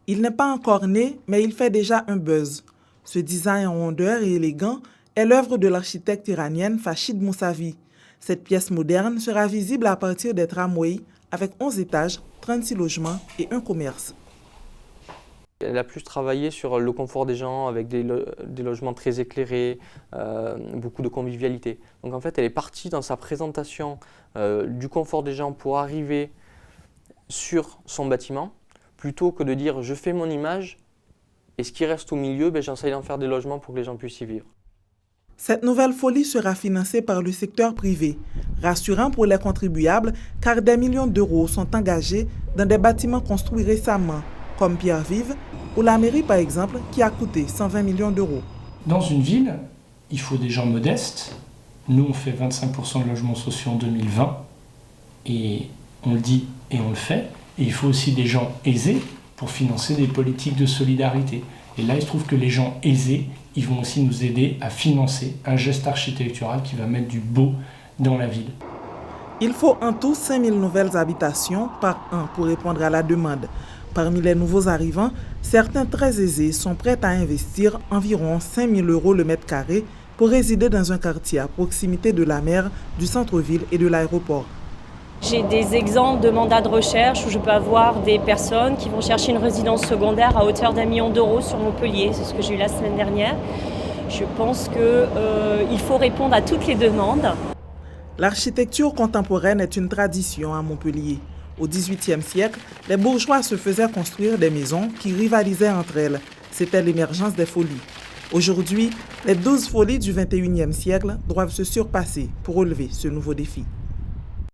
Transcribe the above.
Il n'est pas encore né, mais il fait déjà un buzz. Ce design en rondeur et élégant est l'œuvre de l'architecte iranienne Fachid Moussavi. Cette pièce moderne sera visible à partir des tramways avec 11 étages, 36 logements et un commerce. Elle a plus travaillé sur le confort des gens avec des logements très éclairés, beaucoup de convivialité. Donc en fait, elle est partie dans sa présentation du confort des gens pour arriver sur son bâtiment, plutôt que de dire je fais mon image et ce qui reste au milieu, j'essaie d'en faire des logements pour que les gens puissent y vivre. Cette nouvelle folie sera financée par le secteur privé, rassurant pour les contribuables car des millions d'euros sont engagés dans des bâtiments construits récemment, comme Pierre-Vive ou la mairie par exemple qui a coûté 120 millions d'euros. Dans une ville, il faut des gens modestes. Nous, on fait 25% de logements sociaux en 2020 et on le dit et on le fait. Et il faut aussi des gens aisés pour financer des politiques de solidarité. Et là, il se trouve que les gens aisés, ils vont aussi nous aider à financer un geste architectural qui va mettre du beau dans la ville. Il faut en tout 5000 nouvelles habitations par an pour répondre à la demande. Parmi les nouveaux arrivants, certains très aisés sont prêts à investir environ 5 000 € le mètre carré pour résider dans un quartier à proximité de la mer, du centre-ville et de l'aéroport. J'ai des exemples de mandats de recherche où je peux avoir des personnes qui vont chercher une résidence secondaire à hauteur d'1 million d'euros sur Montpellier. C'est ce que j'ai eu la semaine dernière. Je pense qu'il faut répondre à toutes les demandes. L'architecture contemporaine est une tradition à Montpellier. Au XVIIIe siècle, les bourgeois se faisaient construire des maisons qui rivalisaient entre elles. C'était l'émergence des folies. Aujourd'hui, les 12 folies du XXIe siècle doivent se surpasser pour relever ce nouveau défi.